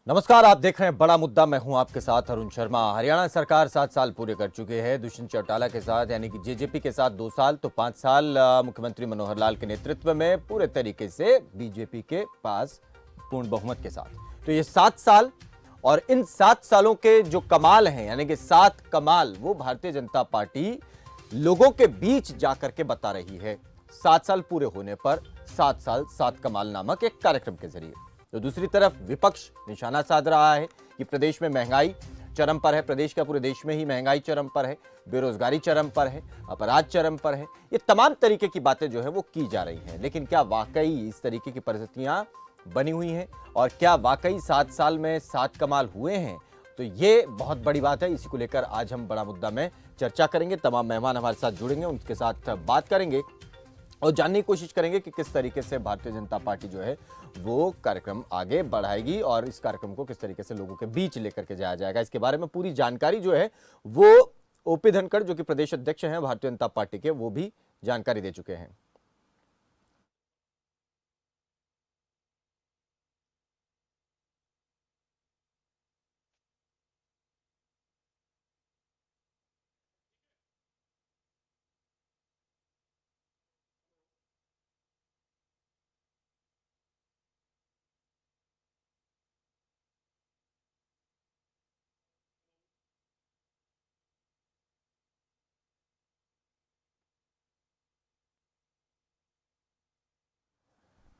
नमस्कार, आप देख रहे हैं बड़ा मुद्दा। मैं हूं आपके साथ अरुण शर्मा। हरियाणा सरकार 7 साल पूरे कर चुके हैं दुष्यंत चौटाला के साथ, यानी कि जेजेपी के साथ 2 साल, तो 5 साल मुख्यमंत्री मनोहर लाल के नेतृत्व में पूरे तरीके से बीजेपी के पास पूर्ण बहुमत के साथ। तो ये 7 साल, और इन 7 सालों के जो कमाल हैं, यानी कि 7 कमाल, वो भारतीय जनता पार्टी लोगों के बीच जाकर के बता रही है 7 साल पूरे होने पर। 7 साल 7 कमाल नामक एक कार्यक्रम के जरिए। तो दूसरी तरफ विपक्ष निशाना साध रहा है कि प्रदेश में महंगाई चरम पर है, प्रदेश का पूरे देश में ही महंगाई चरम पर है, बेरोजगारी चरम पर है, अपराध चरम पर है। ये तमाम तरीके की बातें जो है वो की जा रही हैं, लेकिन क्या वाकई इस तरीके की परिस्थितियां बनी हुई हैं, और क्या वाकई 7 साल में 7 कमाल हुए हैं? तो ये बहुत बड़ी बात है। इसी को लेकर आज हम बड़ा मुद्दा में चर्चा करेंगे। तमाम मेहमान हमारे साथ जुड़ेंगे, उनके साथ बात करेंगे और जानने की कोशिश करेंगे कि किस तरीके से भारतीय जनता पार्टी जो है वो कार्यक्रम आगे बढ़ाएगी और इस कार्यक्रम को किस तरीके से लोगों के बीच लेकर के जाया जाएगा। इसके बारे में पूरी जानकारी जो है वो ओपी धनखड़, जो कि प्रदेश अध्यक्ष हैं भारतीय जनता पार्टी के, वो भी जानकारी दे चुके हैं।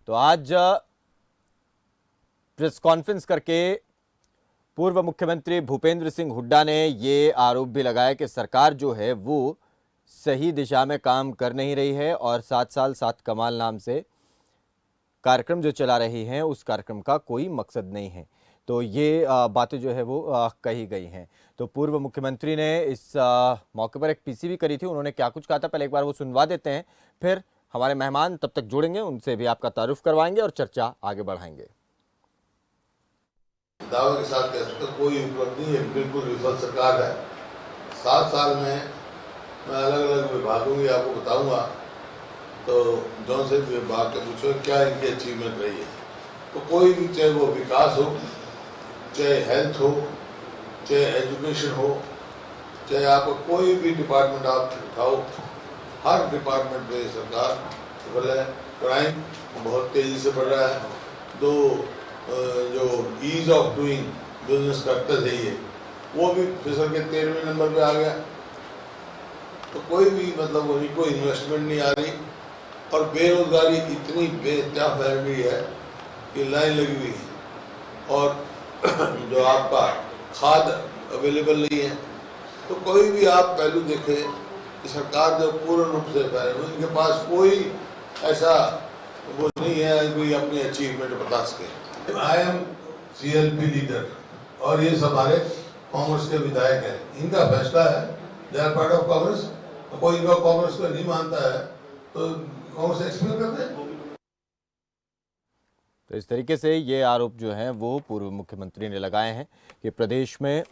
तो आज प्रेस कॉन्फ्रेंस करके पूर्व मुख्यमंत्री भूपेंद्र सिंह हुड्डा ने ये आरोप भी लगाया कि सरकार जो है वो सही दिशा में काम कर नहीं रही है और 7 साल 7 कमाल नाम से कार्यक्रम जो चला रही हैं उस कार्यक्रम का कोई मकसद नहीं है। तो ये बातें जो है वो कही गई हैं। तो पूर्व मुख्यमंत्री ने इस मौके पर एक पीसी भी करी थी। उन्होंने क्या कुछ कहा था, पहले एक बार वो सुनवा देते हैं, फिर हमारे मेहमान तब तक जुड़ेंगे, उनसे भी आपका तारुफ करवाएंगे और चर्चा आगे बढ़ाएंगे। दावे के साथ कह सकते कोई उपलब्धि नहीं है, बिल्कुल विफल सरकार है। 7 साल में मैं अलग अलग विभागों की आपको बताऊंगा, तो जौन से विभाग के पूछो क्या इनकी अचीवमेंट रही है, तो कोई भी, चाहे वो विकास हो, चाहे हेल्थ हो, चाहे एजुकेशन हो, चाहे आपका कोई भी डिपार्टमेंट आप उठाओ, हर डिपार्टमेंट में सरकार सफल है। क्राइम बहुत तेजी से बढ़ रहा है। जो ईज ऑफ डूइंग बिजनेस करते थे ये, वो भी फिसल के 13वें नंबर पे आ गया। तो कोई भी मतलब वही कोई इन्वेस्टमेंट नहीं आ रही, और बेरोजगारी इतनी बेतहा फैल गई है कि लाइन लगी हुई है, और जो आपका खाद अवेलेबल नहीं है। तो कोई भी आप पहलू देखें कि सरकार जो पूर्ण रूप से फैले हुई, इनके पास कोई ऐसा वो नहीं है कोई अपनी अचीवमेंट बता सके। आई एम CLP लीडर, और ये सब हमारे कांग्रेस के विधायक हैं, इनका फैसला है, they are part of Congress. कोई इनका कांग्रेस को नहीं मानता है तो कांग्रेस एक्सप्लेन करते हैं। तो इस तरीके से ये आरोप जो है वो पूर्व मुख्यमंत्री ने लगाए हैं कि प्रदेश में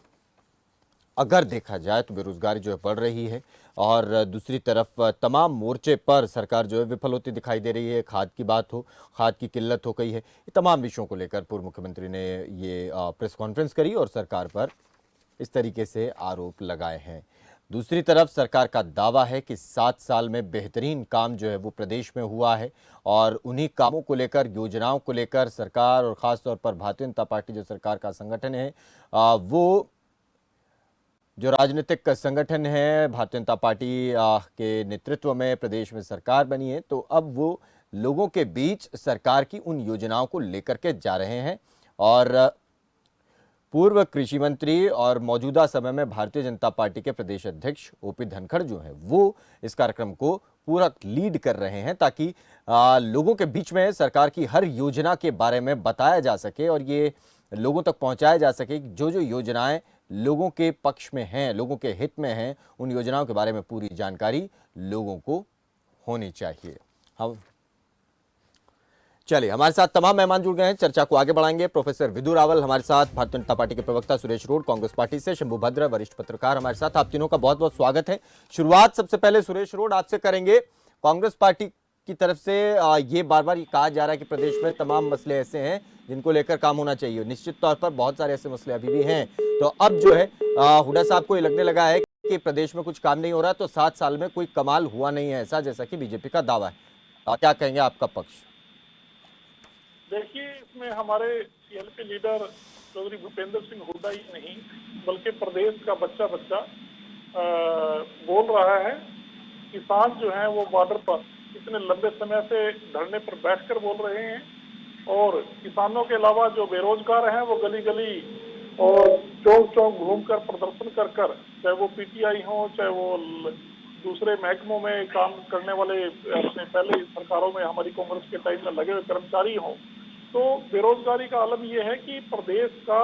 अगर देखा जाए तो बेरोजगारी जो है बढ़ रही है, और दूसरी तरफ तमाम मोर्चे पर सरकार जो है विफल होती दिखाई दे रही है। खाद की बात हो, खाद की किल्लत हो गई है, ये तमाम विषयों को लेकर पूर्व मुख्यमंत्री ने ये प्रेस कॉन्फ्रेंस करी और सरकार पर इस तरीके से आरोप लगाए हैं। दूसरी तरफ सरकार का दावा है कि 7 साल में बेहतरीन काम जो है वो प्रदेश में हुआ है, और उन्हीं कामों को लेकर, योजनाओं को लेकर सरकार और ख़ासतौर पर भारतीय जनता पार्टी जो सरकार का संगठन है, वो जो राजनीतिक संगठन है भारतीय जनता पार्टी के नेतृत्व में प्रदेश में सरकार बनी है, तो अब वो लोगों के बीच सरकार की उन योजनाओं को लेकर के जा रहे हैं। और पूर्व कृषि मंत्री और मौजूदा समय में भारतीय जनता पार्टी के प्रदेश अध्यक्ष ओपी धनखड़ जो है वो इस कार्यक्रम को पूरा लीड कर रहे हैं, ताकि लोगों के बीच में सरकार की हर योजना के बारे में बताया जा सके और ये लोगों तक पहुंचाया जा सके कि जो जो योजनाएं लोगों के पक्ष में हैं, लोगों के हित में हैं, उन योजनाओं के बारे में पूरी जानकारी लोगों को होनी चाहिए। हम चलिए, हमारे साथ तमाम मेहमान जुड़ गए हैं, चर्चा को आगे बढ़ाएंगे। प्रोफेसर विदु रावल हमारे साथ, भारतीय जनता पार्टी के प्रवक्ता सुरेश रोड कांग्रेस पार्टी से, शंभू भद्र वरिष्ठ पत्रकार हमारे साथ। आप तीनों का बहुत बहुत स्वागत है। शुरुआत सबसे पहले सुरेश रोड आपसे करेंगे। कांग्रेस पार्टी आपकी तरफ से ये बार बार कहा जा रहा है कि प्रदेश में तमाम मसले ऐसे हैं जिनको लेकर काम होना चाहिए। निश्चित तौर पर बहुत सारे ऐसे मसले अभी भी हैं। तो अब जो है हुड्डा साहब को ये लगने लगा है कि प्रदेश में कुछ काम नहीं हो रहा, तो 7 साल में कोई कमाल हुआ नहीं है ऐसा, जैसा कि बीजेपी का दावा है। क्या कहेंगे आपका पक्ष? देखिए, इसमें हमारे सीएलपी लीडर चौधरी भूपेंद्र सिंह हुड्डा ही नहीं बल्कि प्रदेश का बच्चा बच्चा बोल रहा है। किसान जो हैं वो बॉर्डर पर इतने लंबे समय से धरने पर बैठकर बोल रहे हैं, और किसानों के अलावा जो बेरोजगार हैं वो गली गली और चौक चौक घूमकर प्रदर्शन कर कर, चाहे वो पीटीआई हो, चाहे वो दूसरे महकमों में काम करने वाले अपने पहले सरकारों में हमारी कांग्रेस के टाइम में लगे हुए कर्मचारी हों, तो बेरोजगारी का आलम यह है कि प्रदेश का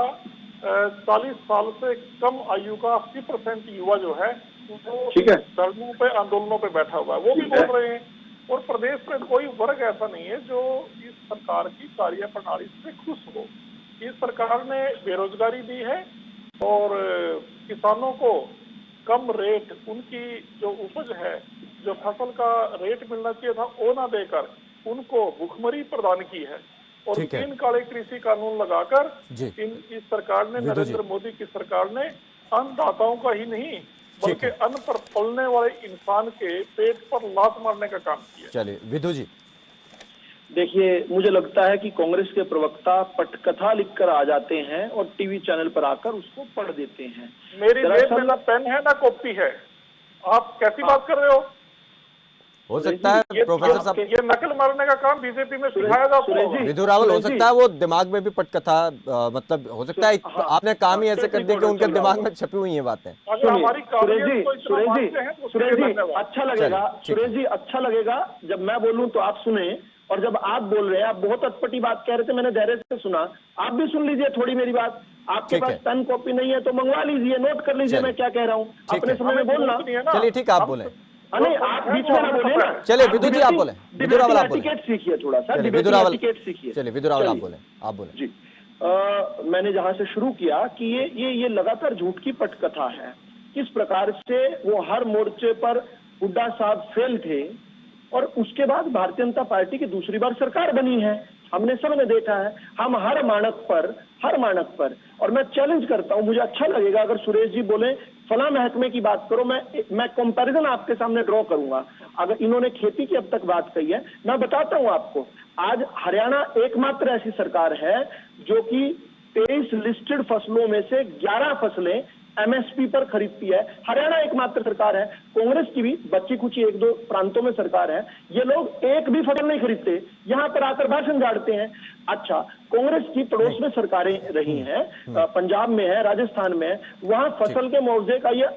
40 साल से कम आयु का 80% युवा जो है वो धरनों पे, आंदोलनों पे बैठा हुआ है। वो भी बोल रहे हैं। और प्रदेश में कोई वर्ग ऐसा नहीं है जो इस सरकार की कार्य प्रणाली से खुश हो। इस सरकार ने बेरोजगारी दी है और किसानों को कम रेट, उनकी जो उपज है, जो फसल का रेट मिलना चाहिए था वो ना देकर उनको भुखमरी प्रदान की है। और 3 काले कृषि कानून लगाकर इस सरकार ने, नरेंद्र मोदी की सरकार ने अन्नदाताओं का ही नहीं बल्कि अन्न पर पलने वाले इंसान के पेट पर लात मारने का काम किया। चलिए विधु जी। देखिए, मुझे लगता है कि कांग्रेस के प्रवक्ता पटकथा लिखकर आ जाते हैं और टीवी चैनल पर आकर उसको पढ़ देते हैं। मेरी जेब में ना पेन है ना कॉपी है, आप कैसी बात कर रहे हो सकता है प्रोफेसर साहब ये नकल मारने का काम बीजेपी में सिखाया जाता है। विधु रावल, हो सकता है वो दिमाग में भी पटकथा, मतलब हो सकता है आपने काम ही ऐसे कर दिया कि उनके दिमाग में छपी हुई ये बातें। सुरेश जी अच्छा लगेगा, सुरेश जी अच्छा लगेगा जब मैं बोलूं तो आप सुने, और जब आप बोल रहे हैं, आप बहुत अटपटी बात कह रहे थे, मैंने धैर्य से सुना, आप भी सुन लीजिए थोड़ी मेरी बात। आपके पास पेन कॉपी नहीं है तो मंगवा लीजिए, नोट कर लीजिए मैं क्या कह रहा हूँ, अपने समय में बोलना। चलिए ठीक है, आप बोले। नहीं, आप बीच में ना बोले ना। चलिए विधु जी आप बोले, विधु रावल आप बोले। टिकट सीखिए थोड़ा सा, विधु रावल सीखिए। चलिए विधु रावल आप बोले, आप बोले जी। मैंने जहां से शुरू किया कि ये लगातार झूठ की पटकथा है। किस प्रकार से वो हर मोर्चे पर हुड्डा साहब फेल थे और उसके बाद भारतीय जनता पार्टी की दूसरी बार सरकार बनी है। हमने सबने देखा है। हम हर मानक पर, और मैं चैलेंज करता हूं, मुझे अच्छा लगेगा अगर सुरेश जी बोले फला महकमे की बात करो, मैं कंपैरिजन आपके सामने ड्रॉ करूंगा। अगर इन्होंने खेती की अब तक बात कही है, मैं बताता हूं आपको। आज हरियाणा एकमात्र ऐसी सरकार है जो कि 23 लिस्टेड फसलों में से 11 फसलें एमएसपी पर खरीदती है। हरियाणा एकमात्र सरकार है। कांग्रेस की भी बच्ची कुची 1-2 प्रांतों में सरकार है, ये लोग एक भी फसल नहीं खरीदते, यहाँ पर आकर भाषण झाड़ते हैं। अच्छा, कांग्रेस की पड़ोस में सरकारें रही हैं, पंजाब में है, राजस्थान में है, वहां फसल के मुआवजे का ये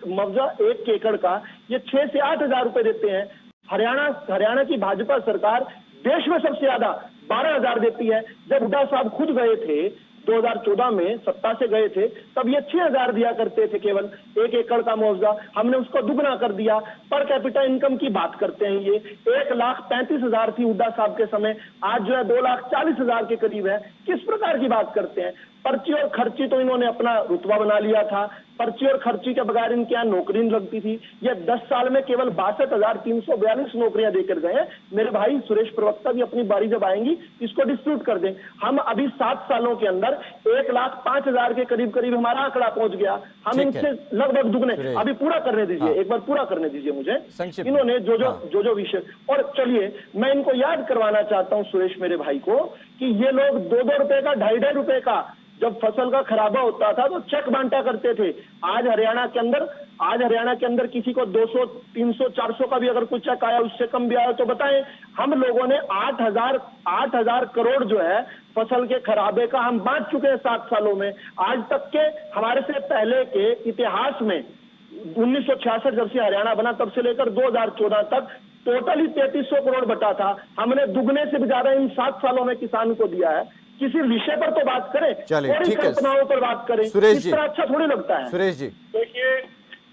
मुआवजा 1 एकड़ का ये 6 से 8 हजार रुपए देते हैं। हरियाणा की भाजपा सरकार देश में सबसे ज्यादा 12,000 देती है। जब हुड्डा साहब खुद गए थे 2014 में, सत्ता से गए थे, तब ये 6,000 दिया करते थे केवल 1 एकड़ का मुआवजा। हमने उसको दुगना कर दिया। पर कैपिटा इनकम की बात करते हैं, ये 1,35,000 थी हुड्डा साहब के समय, आज जो है 2,40,000 के करीब है। किस प्रकार की बात करते हैं? पर्ची और खर्ची तो इन्होंने अपना रुतबा बना लिया था। पर्ची और खर्ची के बगैर इनके यहाँ नौकरी नहीं लगती थी। ये 10 साल में केवल 62,342 नौकरियां देकर गए हैं। मेरे भाई सुरेश प्रवक्ता भी अपनी बारी जब आएंगी इसको डिस्प्यूट कर दें। हम अभी 7 सालों के अंदर 1,05,000 के करीब हमारा आंकड़ा पहुंच गया। हम इनसे लगभग दुगने। अभी पूरा करने दीजिए, एक बार पूरा करने दीजिए मुझे। इन्होंने जो विषय, और चलिए मैं इनको याद करवाना चाहता हूं सुरेश मेरे भाई को, कि ये लोग 2-2 रुपए का, 2.5 रुपए का जब फसल का खराबा होता था तो चेक बांटा करते थे। आज हरियाणा के अंदर किसी को 200, 300, 400 का भी अगर कुछ चेक आया, उससे कम भी आया तो बताएं। हम लोगों ने 8,000 करोड़ जो है फसल के खराबे का हम बांट चुके हैं 7 सालों में। आज तक के हमारे से पहले के इतिहास में 1966 जब से हरियाणा बना तब से लेकर 2014 तक टोटली 3300 करोड़ बटा था। हमने दुगने से भी ज्यादा इन 7 सालों में किसान को दिया है। किसी विषय पर तो बात करें, थोड़ी कल्पनाओं पर बात करें। सुरेश जी, इस तरह अच्छा थोड़ी लगता है। सुरेश जी देखिए,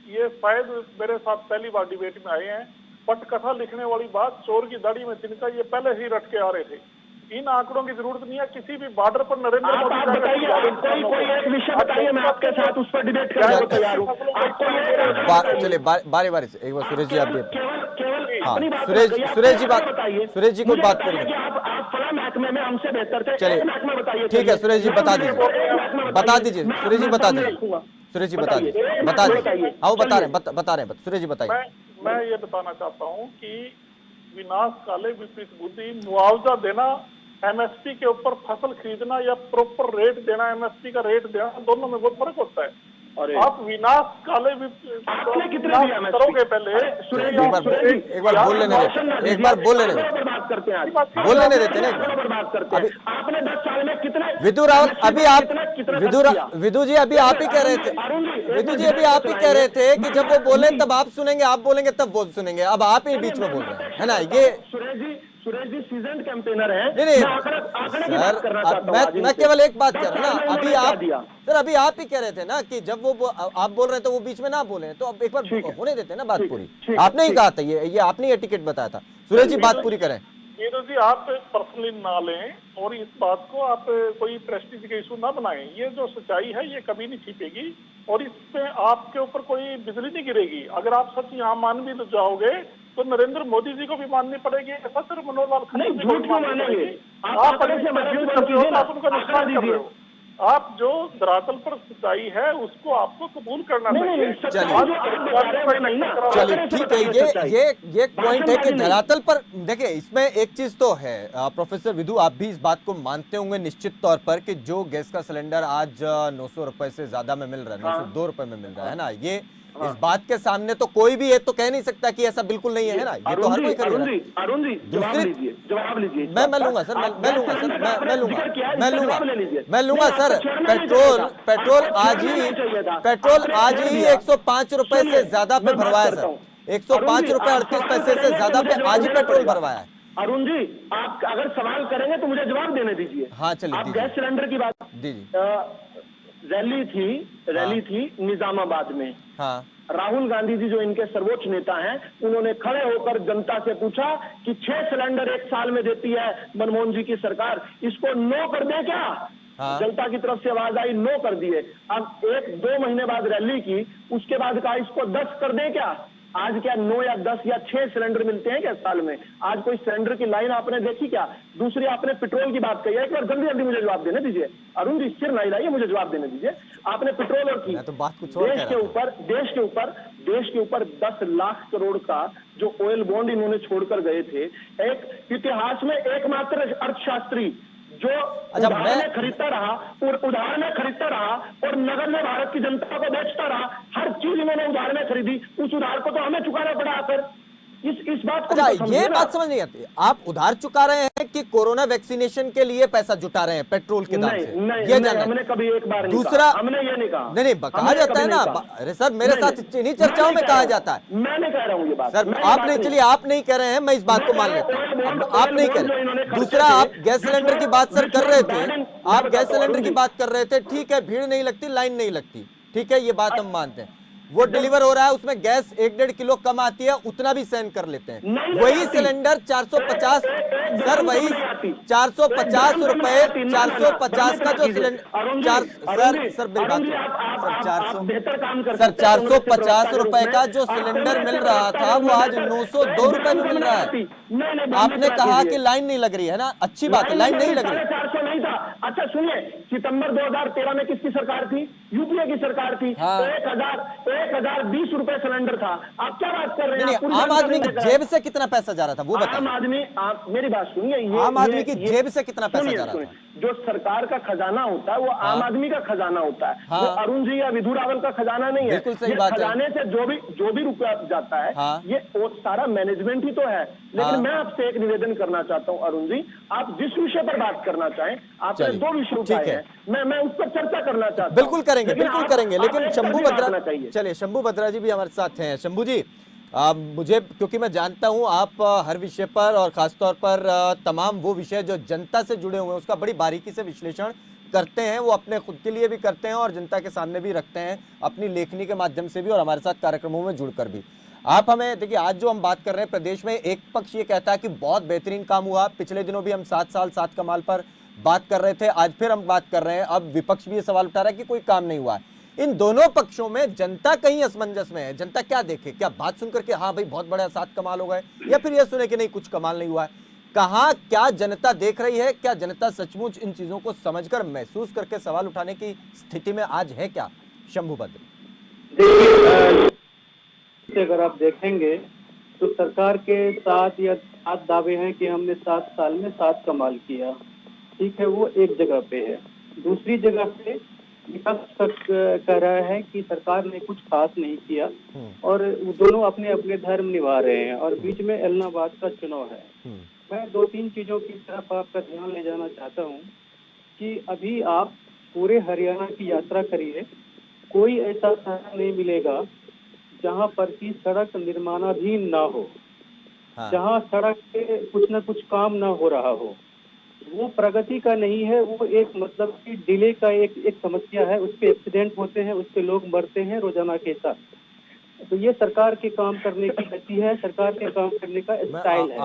ये शायद मेरे साथ पहली बार डिबेट में आए हैं। पटकथा लिखने वाली बात, चोर की दाढ़ी में तिनका, ये पहले ही रट के आ रहे थे। इन आंकड़ों की जरूरत नहीं है। किसी भी बॉर्डर पर नरेंद्र आप मोदी का बताइए, आप कोई एक विषय बताइए, मैं आपके साथ उस पर डिबेट करने को तैयार हूँ। आप कोई एक आंकड़ा बताइए। चलिए बारी बारी से एक बार सुरेश जी आप भी। केवल केवल हाँ, अपनी बात सुरेश बताइए, आप सुरेश जी कोई बात, आंकड़ा बताइए। सुरेश जी को मुझे बात बताइए करिए। कि आप फला महकमे में हमसे बेहतर थे, चलिए एक महकमा बताइए। ठीक है सुरेश जी नाम बता मेरे दीजिए, को एक महकमा बता बताइए। दीजिए मैं सुरेश जी मैं बता सामने दीजिए, रखूंगा। सुरेश जी बता बताइए, दीजिए, एक बता महकमा दीजिए। बताइए। हाँ वो बता रहे चलिए। हैं, बता रहे हैं, सुरेश जी बताइए। मैं ये बताना चाहता हूँ कि विनाश काले विपरीत बुद्धि, मुआवजा देना, एमएसपी के ऊपर फसल खरीदना या प्रॉपर रेट देना, एमएसपी का रेट देना, दोनों में बहुत फर्क होता है। अरे आप विनाश काले आपने कितने दिया MSP? करोगे पहले। सुरेश एक बार सुरेश जी, एक बार यार बोल लेने भाषण ना देते, एक दीजिए, बार बोल लेने आंकड़ों देते, पर बात करते हैं आज। बोल लेने देते ना एक आंकड़ों पर बार। बात करते हैं। अभी आपने 10 साल में कितने विदु रावल, MSP अभी पर आप कितना विदु खर्च किया? विदु जी अभी आप ही कह रहे थे, अरुण जी, एक विदु जी मिनट अभी आप ही कह रहे थे कि जब वो बोले तब आप सुनेंगे, आप बोलेंगे तब वो सुनेंगे, अब आप ही बीच में बोल रहे हैं, है ना ये। सुरेश जी सीजन कैंपेनर है। नहीं नहीं मैं आंकड़े की सर, बात करना अब चाहता हूँ आज मैं इनसे। केवल एक बात 10 कर रहा साल हूँ में ना, अभी उन्होंने क्या आप दिया? सर अभी आप ही कह रहे थे ना कि जब वो आप बोल रहे हैं तो वो बीच में ना बोले, तो अब एक बार ठीक है, होने देते हैं ना बात ठीक है, पूरी। ठीक है, आपने ही ठीक कहा था, ये आपने ही टिकट बताया था। सुरेश जी बात पूरी करें। नीरज जी, आप पर्सनली ना लें और इस बात को आप कोई प्रेस्टीज का इशू ना बनाएं। ये जो सच्चाई है ये कभी नहीं छिपेगी और इस पे आपके ऊपर कोई बिजली नहीं गिरेगी। अगर आप सच यहाँ मान भी जाओगे तो नरेंद्र मोदी जी को भी माननी पड़ेगी, ऐसा सिर्फ मनोहर लाल खट्टर नहीं, जी को झूठ भी क्यों माननी मानेंगे? पड़ेगी। आप आप आंकड़े से हमारा कंफ्यूज विरोध कर रहे हो कीजिए तो ना, आप उनका आंकड़ा नुकसान कर दीजिए। रहे हो। आप जो धरातल पर सच्चाई है उसको आपको कबूल करना नहीं, चाहिए। नहीं, सच्चाई चलिए। जो आप बता रहे हैं वो नहीं ना। चलिए आंकड़े से ठीक है, बताइए सच्चाई। ये एक पॉइंट है कि भाषणबाजी नहीं। धरातल पर देखिए, इसमें एक चीज तो है प्रोफेसर विदु, आप भी इस बात को मानते होंगे निश्चित तौर पर कि जो गैस का सिलेंडर आज 900 रुपए से ज्यादा में मिल रहा है, 902 रुपए में मिल रहा है ना, ये इस बात के सामने तो कोई भी ये तो कह नहीं सकता कि ऐसा बिल्कुल नहीं है ना, ये तो हर कोई खरीद रहा है। अरुण जी जवाब दूसरी लीजिए, जवाब लीजिए। मैं लूंगा सर, मैं लूंगा सर, मैं लूंगा, मैं लूंगा सर। पेट्रोल आज ही 105 रुपए से ज्यादा पे भरवाया सर, 105 रुपए 38 पैसे से ज्यादा पे आज ही पेट्रोल भरवाया है। अरुण जी, आप अगर सवाल करेंगे तो मुझे जवाब देने दीजिए। हाँ चलिए आप दीजिए। गैस सिलेंडर की बात दीजिए। रैली थी निजामाबाद में। हाँ राहुल गांधी जी जो इनके सर्वोच्च नेता हैं, उन्होंने खड़े होकर जनता से पूछा कि 6 सिलेंडर एक साल में देती है मनमोहन जी की सरकार, इसको नो कर दे क्या? हाँ। जनता की तरफ से आवाज आई, नो कर दिए। अब 1-2 महीने बाद रैली की, उसके बाद कहा इसको 10 कर दे क्या? आज क्या 9 या 10 या 6 सिलेंडर मिलते हैं क्या साल में? आज कोई सिलेंडर की लाइन आपने देखी क्या? दूसरी आपने पेट्रोल की बात कही है, एक बार जल्दी जल्दी मुझे जवाब देने दीजिए। अरुण जी सिर नहीं लाइए, मुझे जवाब देने दीजिए। आपने पेट्रोल और की, मैं तो बात कुछ और कह रहा था। देश के ऊपर 10 लाख करोड़ का जो ऑयल बॉन्ड इन्होंने छोड़कर गए थे, एक इतिहास में एकमात्र अर्थशास्त्री जो उधार में खरीदता रहा और नगद में भारत की जनता को बेचता रहा, हर चीज इन्होंने उधार में खरीदी, उस उधार को तो हमें चुकाना पड़ा। आकर इस बात को अच्छा, ये बात समझ नहीं आती, आप उधार चुका रहे हैं कि कोरोना वैक्सीनेशन के लिए पैसा जुटा रहे हैं पेट्रोल के दाम से? ये जानना हमने कभी एक बार नहीं दूसरा कहा, हमने ये नहीं कहा। नहीं कहा जाता है ना, अरे सर मेरे साथ इन्हीं चर्चाओं में कहा जाता है। मैं नहीं कह रहा हूँ ये बात सर, आप नहीं, चलिए आप नहीं कह रहे हैं, मैं इस बात को मान लेता हूँ, आप नहीं कह रहे। दूसरा, आप गैस सिलेंडर की बात सर कर रहे थे, आप गैस सिलेंडर की बात कर रहे थे, ठीक है, भीड़ नहीं लगती, लाइन नहीं लगती, ठीक है, ये बात हम मानते हैं। वो डिलीवर हो रहा है, उसमें गैस 1-1.5 किलो कम आती है, उतना भी सहन कर लेते हैं। वही सिलेंडर 450 सर, वही 450 रुपए, 450 का जो सिलेंडर सर मेरी बात सर 450 रुपए का जो सिलेंडर मिल रहा था वो आज 902 रुपए में मिल रहा है। आपने कहा कि लाइन नहीं लग रही है ना, अच्छी बात है, लाइन नहीं लग रही। 450 नहीं था। अच्छा सुनिए, सितंबर 2013 में किसकी सरकार थी? यूपीए की सरकार थी। हाँ। 1020 रुपए सिलेंडर था। आप क्या बात कर रहे हैं? आम आदमी की जेब से कितना पैसा जा रहा था वो बताइए। मेरी बात सुनिए, आम आदमी की जेब से कितना पैसा जा रहा था? जो सरकार का खजाना होता है वो आम आदमी का खजाना होता है, वो अरुण जी या विधु रावल का खजाना नहीं है। बिल्कुल सही बात है। खजाने से जो भी रुपया जाता है, ये सारा मैनेजमेंट ही तो है। लेकिन मैं आपसे एक निवेदन करना चाहता हूं अरुण जी, आप जिस विषय पर बात करना चाहें, आपने 2 विषय उठाए हैं, मैं उस पर चर्चा करना चाहता हूं। बिल्कुल करेंगे, बिल्कुल करेंगे, लेकिन शंभू भद्रा, चलिए शंभू भद्रा जी भी हमारे साथ हैं। शंभू जी, मुझे, क्योंकि मैं जानता हूं आप हर विषय पर और खासतौर पर तमाम वो विषय जो जनता से जुड़े हुए हैं उसका बड़ी बारीकी से विश्लेषण करते हैं, वो अपने खुद के लिए भी करते हैं और जनता के सामने भी रखते हैं, अपनी लेखनी के माध्यम से भी और हमारे साथ कार्यक्रमों में जुड़कर भी। आप हमें देखिए, आज जो हम बात कर रहे हैं प्रदेश में, एक पक्ष ये कहता है कि बहुत बेहतरीन काम हुआ, पिछले दिनों भी हम 7 साल 7 कमाल पर बात कर रहे थे, आज फिर हम बात कर रहे हैं, अब विपक्ष भी ये सवाल उठा रहा है कि कोई काम नहीं हुआ है। इन दोनों पक्षों में जनता कहीं असमंजस में है। जनता क्या देखे, क्या बात सुनकर के हाँ भाई बहुत बड़ा 7 कमाल हो गए, या फिर यह सुने कि नहीं कुछ कमाल नहीं हुआ है? कहाँ क्या जनता देख रही है? क्या जनता सचमुच इन चीजों को समझकर महसूस करके सवाल उठाने की स्थिति में आज है क्या? शंभू भद्र, देखिए, अगर आप देखेंगे तो सरकार के 7 दावे हैं कि हमने 7 साल में 7 कमाल किया। ठीक है, वो एक जगह पे है। दूसरी जगह पे विपक्ष कह रहा है कि सरकार ने कुछ खास नहीं किया, और वो दोनों अपने अपने धर्म निभा रहे हैं, और बीच में एलनाबाद का चुनाव है। मैं 2-3 चीजों की तरफ आपका ध्यान ले जाना चाहता हूँ कि अभी आप पूरे हरियाणा की यात्रा करिए, कोई ऐसा शहर नहीं मिलेगा जहाँ पर की सड़क निर्माणाधीन ना हो, जहाँ सड़क पे कुछ न कुछ काम ना हो रहा हो। वो प्रगति का नहीं है, वो एक मतलब कि डिले का एक समस्या है। उस पे एक्सीडेंट होते हैं, उस पे लोग मरते हैं रोजाना के साथ। तो ये सरकार के काम करने की गति है, सरकार के काम करने का स्टाइल है।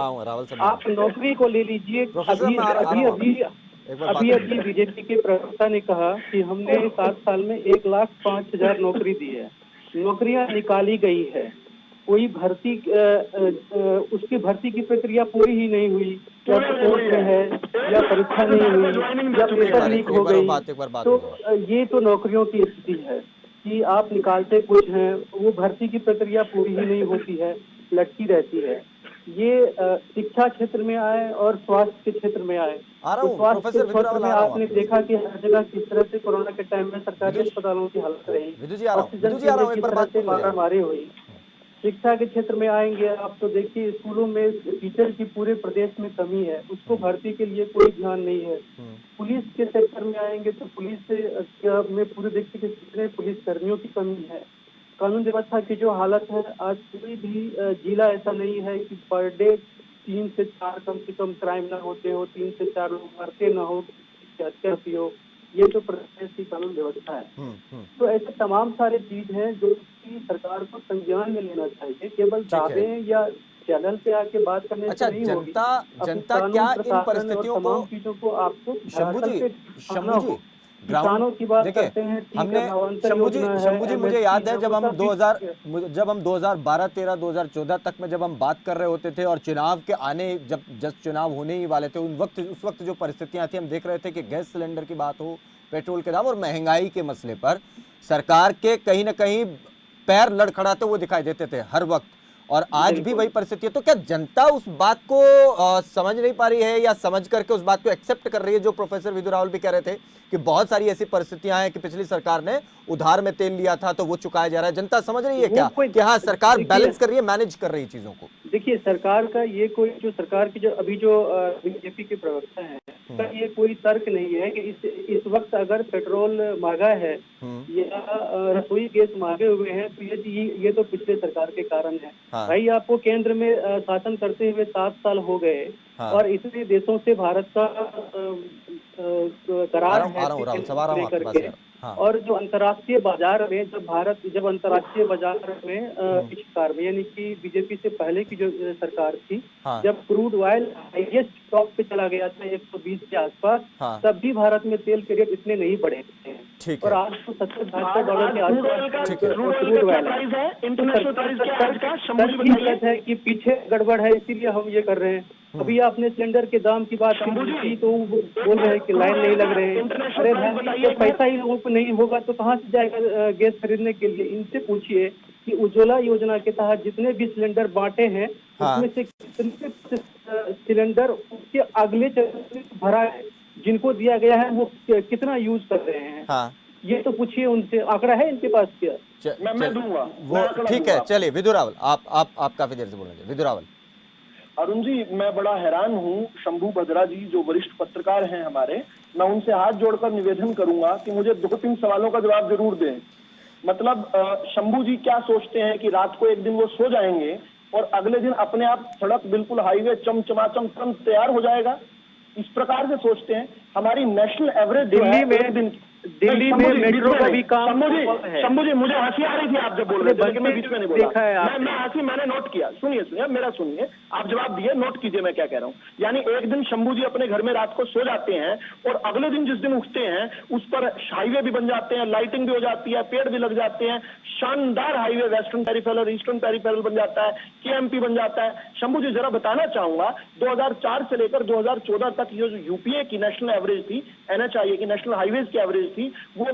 आप नौकरी को ले लीजिए, अभी बीजेपी के प्रवक्ता ने कहा कि हमने 7 साल में 1,05,000 नौकरी दी है, नौकरियां निकाली गई है, कोई भर्ती उसकी भर्ती की प्रक्रिया पूरी ही नहीं हुई, या कोर्ट में है, या परीक्षा नहीं हुई, या पेपर लीक हो गई। तो ये तो नौकरियों की स्थिति है कि आप निकालते कुछ हैं, वो भर्ती की प्रक्रिया पूरी ही नहीं होती है, लटकी रहती है। ये शिक्षा क्षेत्र में आए और स्वास्थ्य के क्षेत्र में आए, तो स्वास्थ्य के क्षेत्र में आपने देखा कि हर जगह किस तरह से कोरोना के टाइम में सरकारी अस्पतालों की हालत रही, ऑक्सीजन की तरह से मारामारी हुई। शिक्षा के क्षेत्र में आएंगे आप तो देखिए, स्कूलों में टीचर की पूरे प्रदेश में कमी है, उसको भर्ती के लिए कोई ध्यान नहीं है। पुलिस के सेक्टर में आएंगे तो पुलिस में पूरे देश के कितने पुलिस कर्मियों की कमी है। कानून व्यवस्था की जो हालत है, आज कोई भी जिला ऐसा नहीं है कि पर डे 3 से 4 कम से कम क्राइम ना होते हो, 3 से 4 लोग मरते ना हो, हत्या हो। ये तो प्रदेश की कानून व्यवस्था है। तो ऐसे तमाम सारे चीज हैं जो कि सरकार को संज्ञान में लेना चाहिए। केवल दावे या चैनल पे आके बात करने से नहीं होगी। जनता क्या इन परिस्थितियों को, चीजों को आपको शंभू जी किसानों की बात करते हैं, हमने शंभू जी मुझे याद है जब हम 2012-13 2014 तक में जब हम बात कर रहे होते थे और चुनाव के आने जब चुनाव होने ही वाले थे, उस वक्त जो परिस्थितियां थी, हम देख रहे थे कि गैस सिलेंडर की बात हो, पेट्रोल के दाम और महंगाई के मसले पर सरकार के कहीं ना कहीं पैर लड़खड़ाते हुए दिखाई देते थे हर वक्त, और आज भी वही परिस्थिति है। तो क्या जनता उस बात को समझ नहीं पा रही है, या समझ करके उस बात को एक्सेप्ट कर रही है, जो प्रोफेसर विधु रावल भी कह रहे थे कि बहुत सारी ऐसी परिस्थितियां हैं कि पिछली सरकार ने उधार में तेल लिया था तो वो चुकाया जा रहा है? जनता समझ रही है क्या कि हाँ सरकार बैलेंस कर रही है, मैनेज कर रही है चीजों को? देखिए, सरकार का ये कोई जो सरकार की जो अभी जो बीजेपी के प्रवक्ता हैं, का ये कोई तर्क नहीं है कि इस वक्त अगर पेट्रोल महंगा है या रसोई गैस महंगे हुए हैं तो ये तो पिछले सरकार के कारण है। भाई, आपको केंद्र में शासन करते हुए 7 साल हो गए, और इतने देशों से भारत का करार है करके, और जो अंतर्राष्ट्रीय बाजार में जब अंतर्राष्ट्रीय बाजार में पिछकार में, यानी कि बीजेपी से पहले की जो सरकार थी, जब क्रूड ऑयल हाईएस्ट टॉप पे चला गया था 120 के आसपास, तब भी भारत में तेल के रेट इतने नहीं बढ़े थे। और आज तो $70-72 के आसपास क्रूड ऑयल है कि पीछे गड़बड़ है, इसीलिए हम ये कर रहे हैं। अभी आपने सिलेंडर के दाम की बात की तो बोल रहे हैं कि लाइन नहीं लग रहे हैं। अरे भाई, तो पैसा ही लोगों को नहीं होगा तो कहाँ से जाएगा गैस खरीदने के लिए? इनसे पूछिए कि उज्ज्वला योजना के तहत जितने भी सिलेंडर बांटे हैं, उसमें से कितने सिलेंडर उसके अगले चरण भरा है, जिनको दिया गया है वो कितना यूज कर रहे हैं? ये तो पूछिए उनसे, आंकड़ा है इनके पास क्या? मैं दूंगा वो, ठीक है। चलिए विधु रावल, आप काफी देर से बोल रहे हैं। विधु रावल। अरुण जी, मैं बड़ा हैरान हूँ, शंभू भद्रा जी जो वरिष्ठ पत्रकार हैं हमारे, मैं उनसे हाथ जोड़कर निवेदन करूंगा कि मुझे 2-3 सवालों का जवाब जरूर दें। मतलब शंभू जी क्या सोचते हैं कि रात को एक दिन वो सो जाएंगे और अगले दिन अपने आप सड़क बिल्कुल हाईवे चमचमाचम तैयार हो जाएगा? इस प्रकार से सोचते हैं? हमारी नेशनल एवरेज दिल्ली में दिल्ली में मेट्रो का भी काम है। शंभू जी मुझे हंसी आ रही थी आप जब बोल रहे थे, लेकिन मैं बीच में नहीं बोला। देखा है आपने। मैं हंसी मैंने नोट किया। सुनिए मेरा सुनिए, आप जवाब दिए, नोट कीजिए मैं क्या कह रहा हूँ। यानी एक दिन शंभू जी अपने घर में रात को सो जाते हैं और अगले दिन जिस दिन उठते हैं उस पर हाईवे भी बन जाते हैं, लाइटिंग भी हो जाती है, पेड़ भी लग जाते हैं, शानदार हाईवे वेस्टर्न पेरिफेरल और ईस्टर्न पेरिफेरल बन जाता है, केएमपी बन जाता है। शंभू जी जरा बताना चाहूंगा 2004 से लेकर 2014 तक ये जो यूपीए की नेशनल एवरेज थी, एनएचआईए की नेशनल हाईवेज की एवरेज थी, वो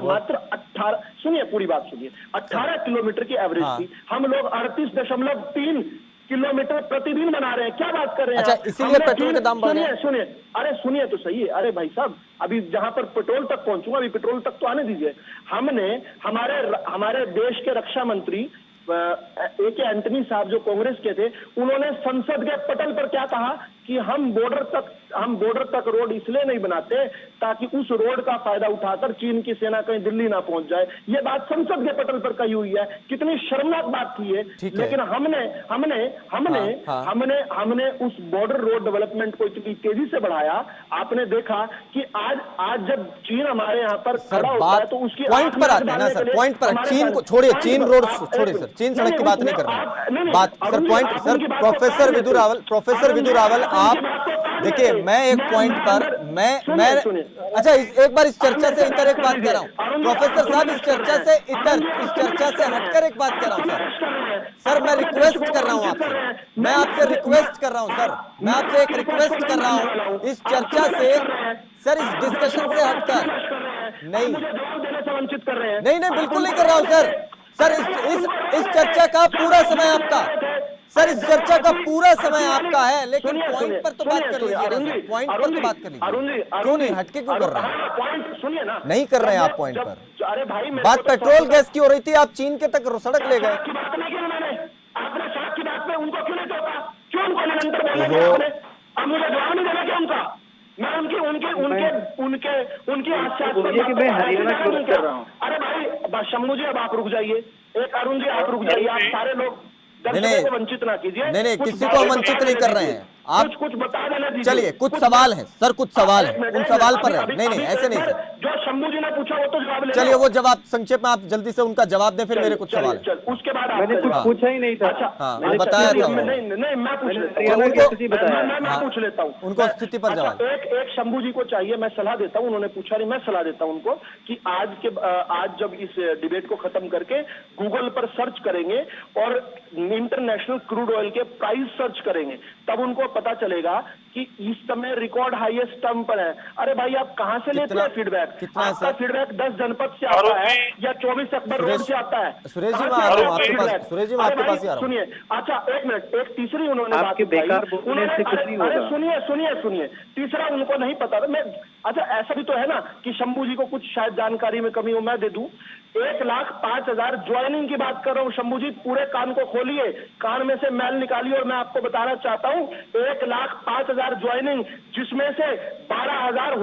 मात्र 18, सुनिए पूरी बात सुनिए, 18 किलोमीटर की एवरेज थी। हम लोग 38.3 किलोमीटर प्रतिदिन बना रहे हैं। क्या बात कर रहे हैं? अच्छा, इसीलिए पेट्रोल के दाम बढ़ गए। सुनिए, अरे सुनिए तो सही है। अरे भाई साहब, अभी जहां पर पेट्रोल तक पहुंचूंगा, अभी पेट्रोल तक तो आने दीजिए। हमने हमारे देश के रक्षा मंत्री ए.के. एंटनी साहब जो कांग्रेस के थे, उन्होंने संसद के पटल पर क्या कहा कि हम बॉर्डर तक रोड इसलिए नहीं बनाते ताकि उस रोड का फायदा उठाकर चीन की सेना कहीं दिल्ली ना पहुंच जाए। ये बात संसद के पटल पर कही हुई है। कितनी शर्मनाक बात थी ये। लेकिन हमने उस बॉर्डर रोड डेवलपमेंट को इतनी तेजी से बढ़ाया। आपने देखा कि आज जब चीन हमारे यहाँ पर खड़ा होता है तो उसकी पॉइंट पर आते हैं ना सर, पॉइंट पर। चीन को छोड़िए, चीन रोड छोड़िए सर, चीन सड़क की बात नहीं कर रहे बात sir, point sir. Professor Vidu Rawal आप देखिए, मैं एक पॉइंट पर मैं अच्छा एक बार इस चर्चा से इतर एक बात कर रहा हूँ प्रोफेसर साहब, इस चर्चा से हटकर एक बात कर रहा हूँ सर। मैं रिक्वेस्ट कर रहा हूँ आपसे, मैं आपसे रिक्वेस्ट कर रहा हूँ सर, मैं आपसे एक रिक्वेस्ट कर रहा हूँ इस चर्चा से सर, इस डिस्कशन से हटकर। नहीं, बिल्कुल नहीं कर रहा हूँ सर। इस चर्चा का पूरा समय आपका सर, इस चर्चा का पूरा समय आपका है, लेकिन पॉइंट पर तो बात कर लीजिए, पॉइंट पर तो बात कर लीजिए। क्यों नहीं, हटके क्यों कर रहे हैं? पॉइंट सुनिए ना, नहीं कर रहे हैं आप पॉइंट पर। अरे भाई बात पेट्रोल गैस की हो रही थी, आप चीन के तक सड़क ले गए। आपने सड़क की बात में उनको क्यों नहीं टोका? क्यों उनको निरंतर बोले आपने? अब मुझे जवाब नहीं देना क्या उनका? मैं उनकी बोलिए कि मैं हरियाणा की बात कर रहा हूँ। अरे भाई शंभू जी, अब आप रुक जाइए। एक अरुण जी आप रुक जाइए। आप सारे लोग नहीं, वंचित ना कीजिए। नहीं, किसी को वंचित नहीं कर रहे हैं आप। कुछ बता देना दीजिए। चलिए, कुछ सवाल हैं सर, कुछ सवाल हैं, उन सवाल पर रहे। नहीं, ऐसे नहीं सर। जो शंभू जी ने पूछा वो तो जवाब ले। चलिए, वो जवाब संक्षेप में आप जल्दी से उनका जवाब दें, फिर मेरे कुछ सवाल हैं। उसके बाद मैंने कुछ पूछा ही नहीं था। हाँ, मैं बताया था। नहीं, मैं पूछ लेता हूँ, मैं पूछ लेता हूँ उनको स्थिति पर जवाब। एक शंभू जी को चाहिए, मैं सलाह देता हूँ। उन्होंने पूछा नहीं, मैं सलाह देता हूँ उनको कि आज जब इस डिबेट को खत्म करके गूगल पर सर्च करेंगे और इंटरनेशनल क्रूड ऑयल के प्राइस सर्च करेंगे, तब उनको पता चलेगा कि इस समय रिकॉर्ड हाईएस्ट टर्म पर है। अरे भाई, आप कहां से लेते हैं फीडबैक? आपका फीडबैक 10 जनपद से आता है या 24 अकबर रोड से आता है? सुरेश जी, मैं आ रहा हूं आपके पास। सुरेश जी, मैं आपके पास ही आ रहा हूं। सुनिए, अच्छा एक मिनट, एक तीसरी उन्होंने बात बेकार बोलने से कुछ नहीं होगा। सुनिए, तीसरा उनको नहीं पता था। मैं अच्छा, ऐसा भी तो है ना कि शंभू जी को कुछ शायद जानकारी में कमी हो, मैं दे दूं। 1,05,000 ज्वाइनिंग की बात कर रहा हूं शंभू जी, पूरे कान को खोलिए, कान में से मैल निकालिए और मैं आपको बताना चाहता हूं 1,05,000 ज्वाइनिंग, जिसमें से 12,000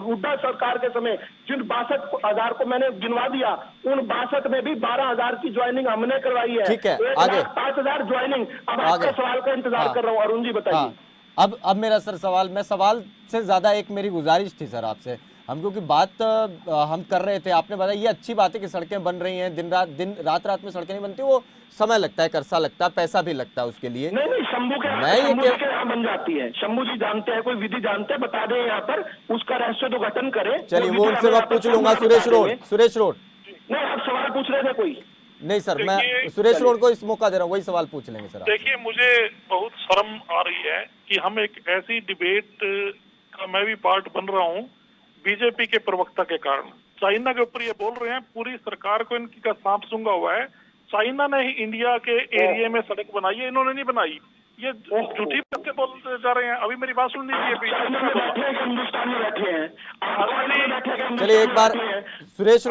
हुड्डा सरकार के समय, जिन 62,000 को मैंने गिनवा दिया, उन 62 में भी 12,000 की ज्वाइनिंग हमने करवाई है। ठीक है, आगे 1,05,000 ज्वाइनिंग। अब आपका सवाल का इंतजार कर रहा हूँ। अरुण जी बताइए। अब मेरा सर सवाल से ज्यादा एक मेरी गुजारिश थी सर आपसे, हम क्योंकि बात हम कर रहे थे, आपने बताया ये अच्छी बात है कि सड़कें बन रही हैं, दिन रात में सड़कें नहीं बनती, वो समय लगता है, करसा लगता है, पैसा भी लगता है उसके लिए। नहीं, शंभू के यहाँ बन जाती है। शंभू जी जानते हैं, कोई विधि जानते हैं, बता दें यहाँ पर, उसका रहस्य उद्घाटन करें। चलिए, वो उनसे मैं पूछ लूंगा। सुरेश रोड नहीं, आप सवाल पूछ रहे थे कोई? नहीं सर, मैं सुरेश रोड को इस मौका दे रहा हूँ, वही सवाल पूछ लेंगे सर। देखिए, मुझे बहुत शर्म आ रही है कि हम एक ऐसी डिबेट का मैं भी पार्ट बन रहा हूँ बीजेपी के प्रवक्ता के कारण। चाइना के ऊपर ये बोल रहे हैं, पूरी सरकार को इनकी का सांप सूंघा हुआ है। चाइना ने ही इंडिया के एरिया में सड़क बनाई है, इन्होंने नहीं बनाई। ये झूठी बातें बोलते जा रहे हैं। अभी मेरी बात सुन लीजिए। हिंदुस्तान में बैठे हैं। चलिए एक बार सुरेश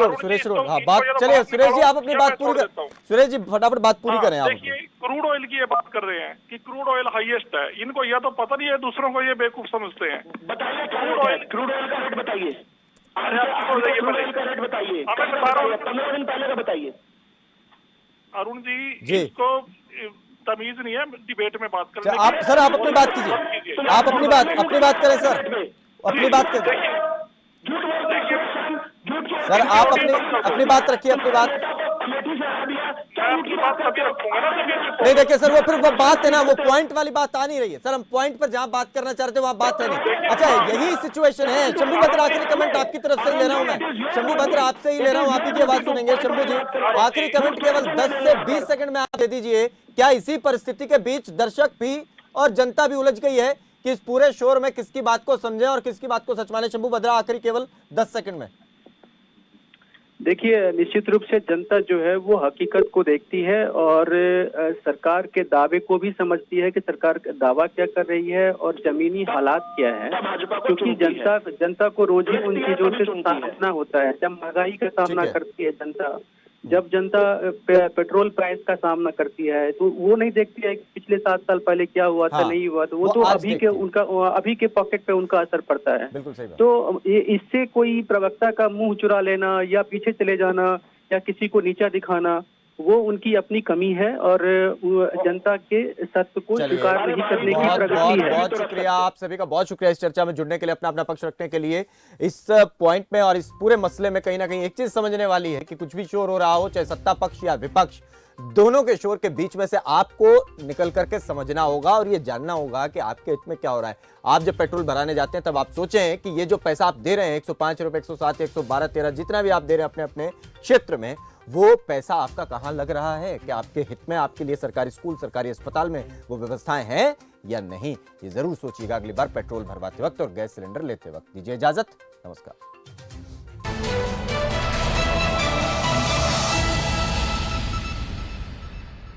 रोड हाँ बात, चलिए सुरेश जी आप अपनी बात पूरी कर, सुरेश जी फटाफट बात पूरी करें आप। देखिए, क्रूड ऑयल की ये बात कर रहे हैं कि क्रूड ऑयल हाईएस्ट है। इनको यह तो पता नहीं है, दूसरों को ये बेवकूफ समझते हैं। बताइए क्रूड ऑयल का रेट बताइए। क्रूड ऑयल का रेट बताइए, 15 दिन पहले का बताइए। अरुण जी, इसको तमीज नहीं है डिबेट में बात करने की। आप सर आप अपनी बात कीजिए, आप अपनी बात करें सर, अपनी बात करें। झूठ बोलते हैं सर आप अपनी बात रखिए, अपनी बात। नहीं देखिए सर, वो फिर वो बात है ना, वो पॉइंट वाली बात आ नहीं रही है सर। हम पॉइंट पर जहां बात करना चाहते हैं वहां बात है नहीं। अच्छा यही सिचुएशन है। शंभू भद्र आखिरी कमेंट आपकी तरफ से ही ले रहा हूं मैं। शंभू भद्र आपसे ही ले रहा हूं, आप ही की आवाज सुनेंगे। शंभू जी आखिरी कमेंट केवल 10 से 20 सेकंड में आप दे दीजिए। क्या इसी परिस्थिति के बीच दर्शक भी और जनता भी उलझ गई है कि इस पूरे शोर में किसकी बात को समझे और किसकी बात को सच माने? शंभू भद्रा आखिरी केवल 10 सेकंड में। देखिए, निश्चित रूप से जनता जो है वो हकीकत को देखती है और सरकार के दावे को भी समझती है कि सरकार दावा क्या कर रही है और जमीनी हालात क्या है, क्योंकि जनता को रोज ही उन चीजों से सामना होता है। जब महंगाई का सामना करती है जनता, जब जनता पेट्रोल प्राइस का सामना करती है, तो वो नहीं देखती है कि पिछले 7 साल पहले क्या हुआ था, नहीं हुआ था। वो तो अभी के पॉकेट पे उनका असर पड़ता है। बिल्कुल सही बात। तो इससे कोई प्रवक्ता का मुंह चुरा लेना या पीछे चले जाना या किसी को नीचा दिखाना, वो उनकी अपनी कमी है और जनता के सत्य को स्वीकार नहीं करने की प्रवृत्ति है। बहुत शुक्रिया आप सभी का, बहुत शुक्रिया इस चर्चा में जुड़ने के लिए, अपना अपना पक्ष रखने के लिए। इस पॉइंट में और इस पूरे मसले में कहीं ना कहीं एक चीज समझने वाली है कि कुछ भी शोर हो रहा हो, चाहे सत्ता पक्ष या विपक्ष, दोनों के शोर के बीच में से आपको निकल करके समझना होगा और ये जानना होगा कि आपके हित में क्या हो रहा है। आप जब पेट्रोल भराने जाते हैं तब आप सोचें कि ये जो पैसा आप दे रहे हैं 105 रुपए, 107, 112, 13 जितना भी आप दे रहे हैं अपने अपने क्षेत्र में, वो पैसा आपका कहां लग रहा है? क्या आपके हित में, आपके लिए सरकारी स्कूल, सरकारी अस्पताल में वो व्यवस्थाएं हैं या नहीं? ये जरूर सोचिएगा अगली बार पेट्रोल भरवाते वक्त और गैस सिलेंडर लेते वक्त। दीजिए इजाजत, नमस्कार।